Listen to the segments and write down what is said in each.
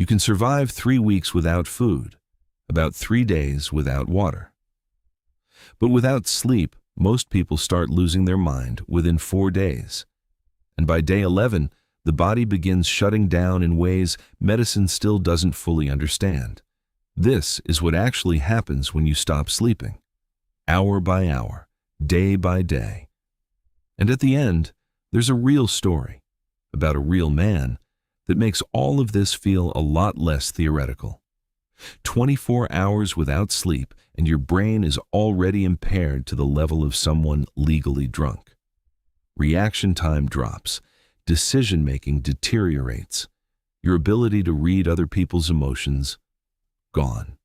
can survive 3 weeks without food, about 3 days without water. But without sleep, most people start losing their mind within 4 days. And by day 11, the body begins shutting down in ways medicine still doesn't fully understand. This is what actually happens when you stop sleeping, hour by hour, day by day. And at the end, there's a real story about a real man that makes all of this feel a lot less theoretical. 24 hours without sleep and your brain is already impaired to the level of someone legally drunk. Reaction time drops. Decision-making deteriorates. Your ability to read other people's emotions, gone.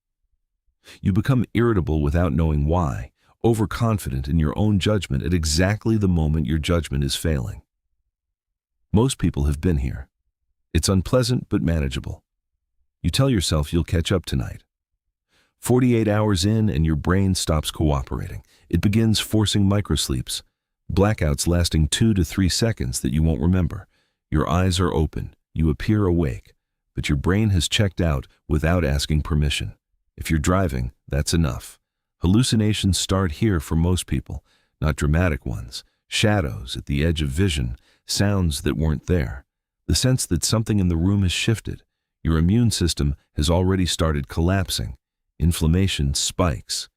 You become irritable without knowing why, overconfident in your own judgment at exactly the moment your judgment is failing. Most people have been here. It's unpleasant but manageable. You tell yourself you'll catch up tonight. 48 hours in and your brain stops cooperating. It begins forcing microsleeps, blackouts lasting 2 to 3 seconds that you won't remember. Your eyes are open, you appear awake, but your brain has checked out without asking permission. If you're driving, that's enough. Hallucinations start here for most people, not dramatic ones. Shadows at the edge of vision, sounds that weren't there. The sense that something in the room has shifted. Your immune system has already started collapsing. Inflammation spikes.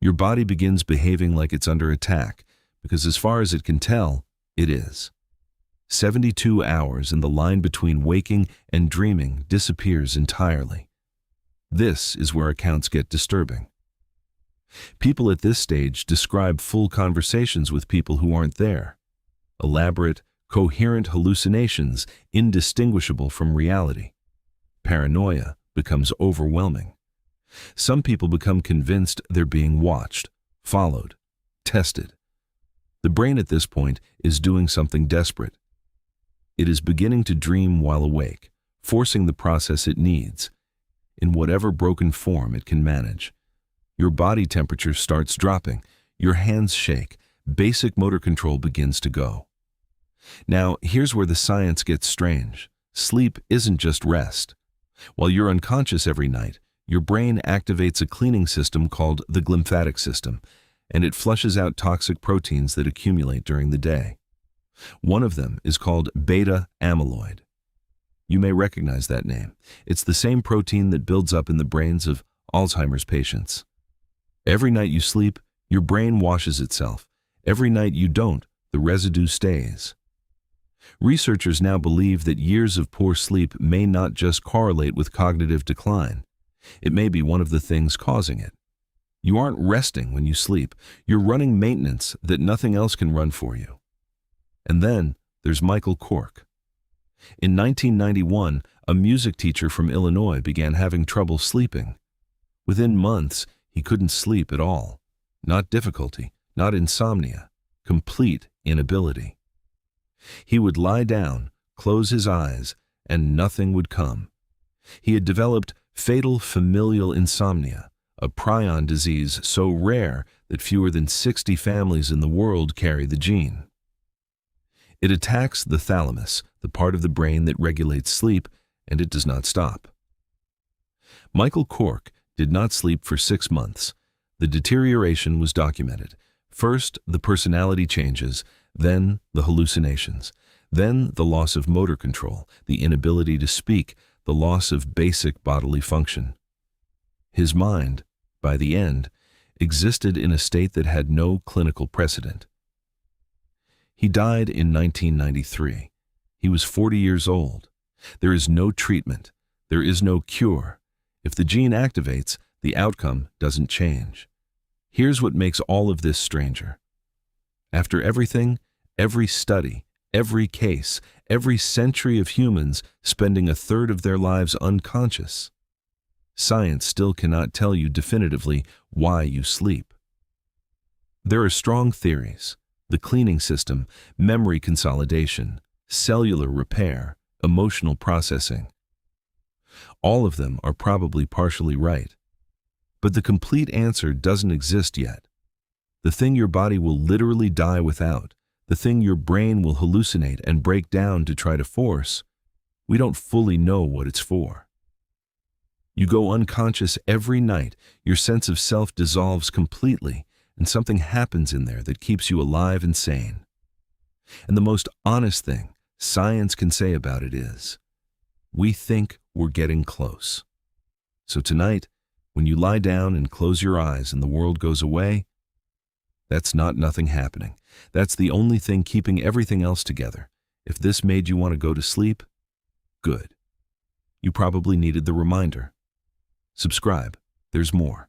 Your body begins behaving like it's under attack, because as far as it can tell, it is. 72 hours and the line between waking and dreaming disappears entirely. This is where accounts get disturbing. People at this stage describe full conversations with people who aren't there. Elaborate, coherent hallucinations indistinguishable from reality. Paranoia becomes overwhelming. Some people become convinced they're being watched, followed, tested. The brain at this point is doing something desperate. It is beginning to dream while awake, forcing the process it needs, in whatever broken form it can manage. Your body temperature starts dropping, your hands shake, basic motor control begins to go. Now, here's where the science gets strange. Sleep isn't just rest. While you're unconscious every night, your brain activates a cleaning system called the glymphatic system, and it flushes out toxic proteins that accumulate during the day. One of them is called beta amyloid. You may recognize that name. It's the same protein that builds up in the brains of Alzheimer's patients. Every night you sleep, your brain washes itself. Every night you don't, the residue stays. Researchers now believe that years of poor sleep may not just correlate with cognitive decline. It may be one of the things causing it. You aren't resting when you sleep. You're running maintenance that nothing else can run for you. And then there's Michael Cork. In 1991, a music teacher from Illinois began having trouble sleeping. Within months, he couldn't sleep at all. Not difficulty, not insomnia, complete inability. He would lie down, close his eyes, and nothing would come. He had developed fatal familial insomnia, a prion disease so rare that fewer than 60 families in the world carry the gene. It attacks the thalamus, the part of the brain that regulates sleep, and it does not stop. Michael Cork did not sleep for 6 months. The deterioration was documented. First, the personality changes, then the hallucinations, then the loss of motor control, the inability to speak, the loss of basic bodily function. His mind, by the end, existed in a state that had no clinical precedent. He died in 1993. He was 40 years old. There is no treatment. There is no cure. If the gene activates, the outcome doesn't change. Here's what makes all of this stranger. After everything, every study, every case, every century of humans spending a third of their lives unconscious, science still cannot tell you definitively why you sleep. There are strong theories: the cleaning system, memory consolidation, cellular repair, emotional processing. All of them are probably partially right. But the complete answer doesn't exist yet. The thing your body will literally die without, the thing your brain will hallucinate and break down to try to force, we don't fully know what it's for. You go unconscious every night, your sense of self dissolves completely, and something happens in there that keeps you alive and sane. And the most honest thing science can say about it is, we think we're getting close. So tonight, when you lie down and close your eyes and the world goes away, that's not nothing happening. That's the only thing keeping everything else together. If this made you want to go to sleep, good. You probably needed the reminder. Subscribe. There's more.